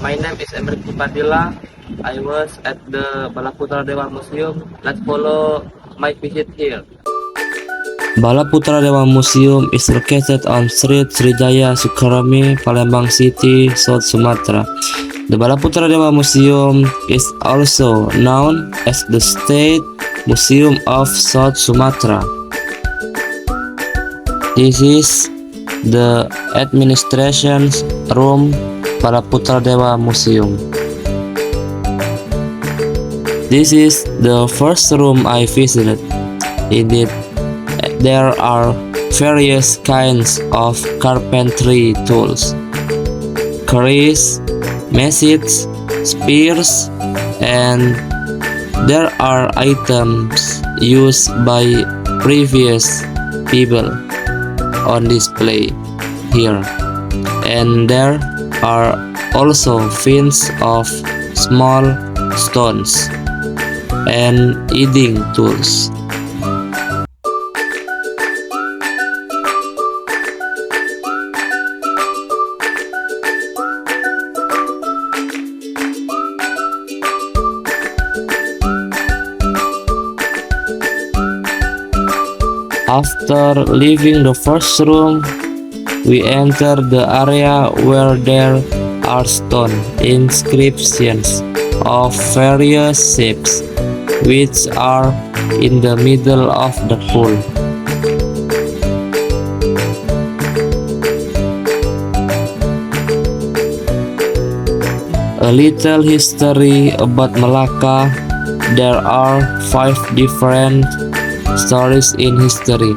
My name is Emre Padilla. I was at the Balaputra Dewa Museum. Let's follow my visit here. Balaputra Dewa Museum is located on Street Srijaya Sukarami, Palembang City, South Sumatra. The Balaputra Dewa Museum is also known as the State Museum of South Sumatra. This is the administration's room, Balaputra Dewa Museum. This is the first room I visited. Indeed, there are various kinds of carpentry tools, curries, machetes, spears, and there are items used by previous people on display here. And there are also fins of small stones and eating tools. After leaving the first room, we enter the area where there are stone inscriptions of various shapes, which are in the middle of the pool. A little history about Malacca. There are 5 different stories in history,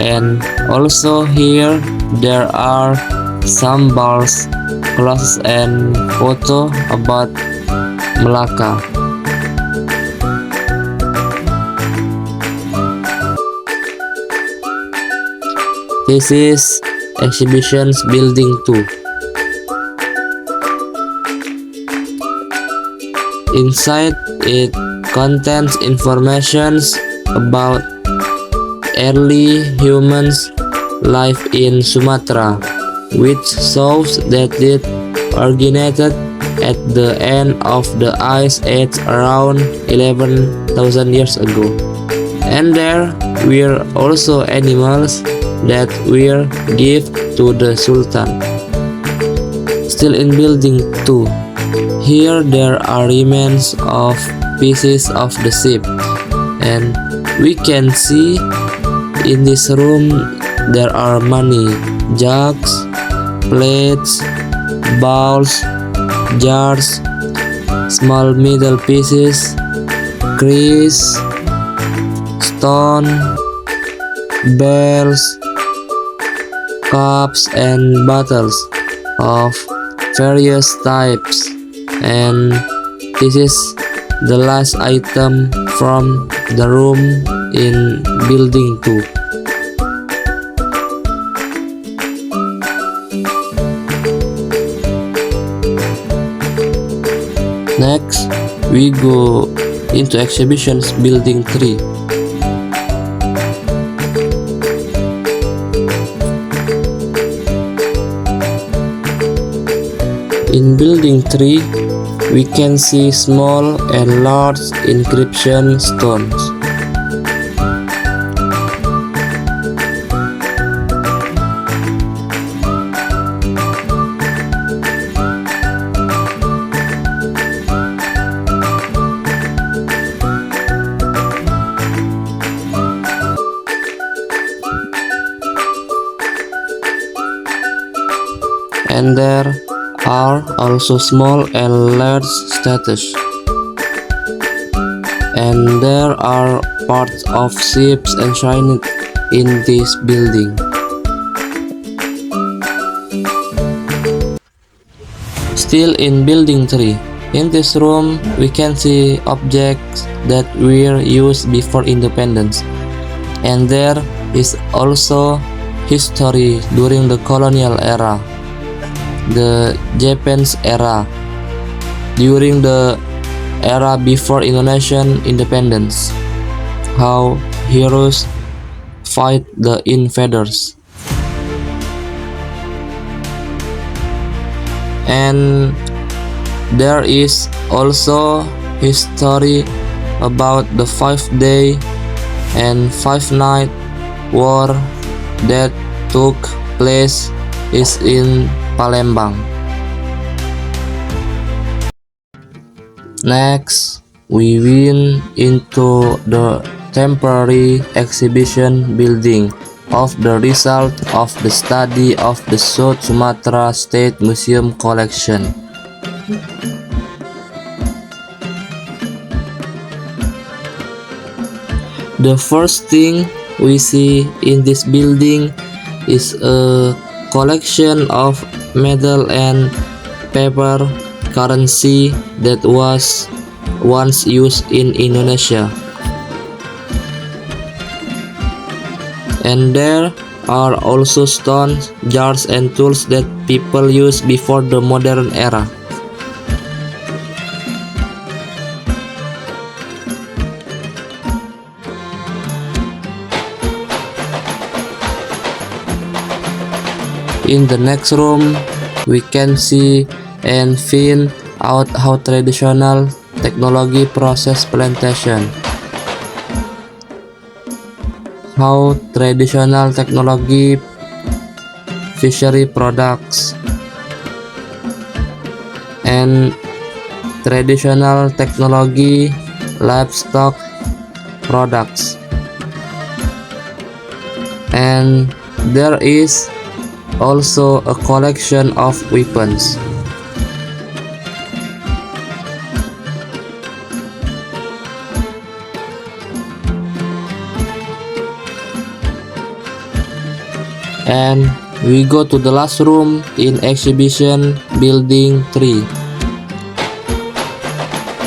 and also here there are some bars, clothes, and photo about Malacca. This is exhibitions building 2. Inside it contains informations about early humans' life in Sumatra, which shows that it originated at the end of the Ice Age around 11,000 years ago. And there were also animals that were given to the Sultan. Still in building 2, here there are remains of pieces of the ship, and we can see in this room there are many jugs, plates, bowls, jars, small metal pieces, grease, stone, bells, cups, and bottles of various types. And this is the last item from the room in building 2. Next, we go into exhibitions building 3. In building 3, we can see small and large inscription stones. And there are also small and large statues. And there are parts of ships enshrined in this building. Still in building 3, in this room we can see objects that were used before independence. And there is also history during the colonial era, the Japanese era, during the era before Indonesian independence, how heroes fight the invaders. And There is also history about the 5-day and 5-night war that took place is in Palembang. Next, we went into the temporary exhibition building of the result of the study of the South Sumatra State Museum collection. The first thing we see in this building is a collection of metal and paper currency that was once used in Indonesia. And there are also stones, jars, and tools that people used before the modern era. In the next room, we can see and find out how traditional technology process plantation. How traditional technology fishery products and traditional technology livestock products. And there is also a collection of weapons. And we go to the last room in exhibition building 3.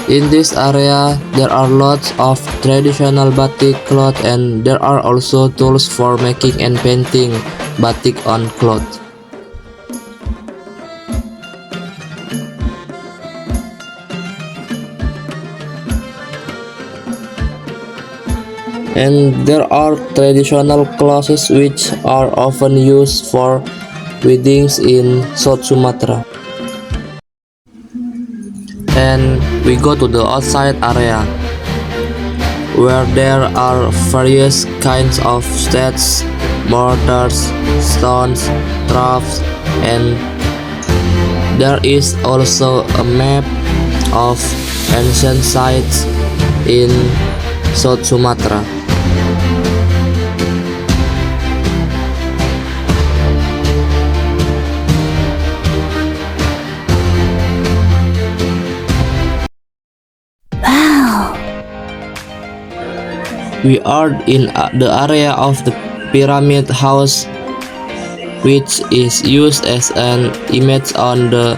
In this area there are lots of traditional batik cloth, and there are also tools for making and painting batik on cloth. And there are traditional clothes which are often used for weddings in South Sumatra. And we go to the outside area where there are various kinds of stats, mortars, stones, troughs, and there is also a map of ancient sites in South Sumatra. We are in the area of the Pyramid House, which is used as an image on the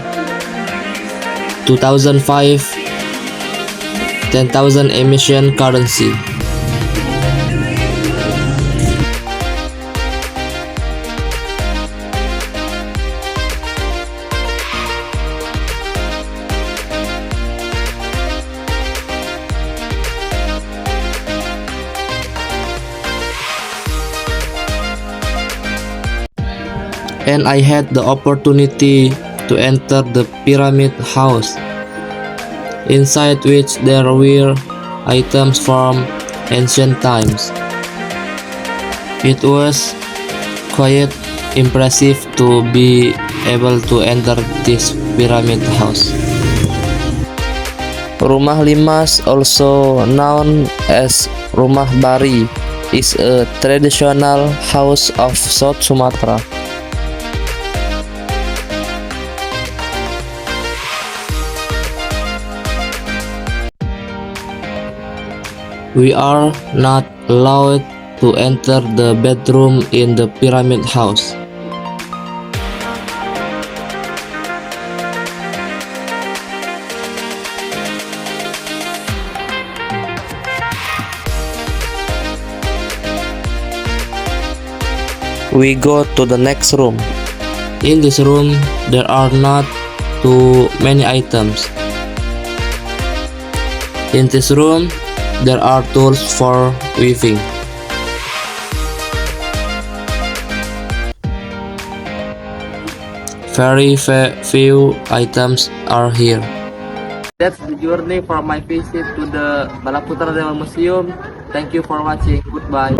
2005 10,000 emission currency. And I had the opportunity to enter the Pyramid House, inside which there were items from ancient times. It was quite impressive to be able to enter this Pyramid House. Rumah Limas, also known as Rumah Bari, is a traditional house of South Sumatra. We are not allowed to enter the bedroom in the Pyramid House. We go to the next room. In this room, there are not too many items. In this room, there are tools for weaving. Very few items are here. That's the journey for my visit to the Balaputra Dewa Museum. Thank you for watching. Goodbye.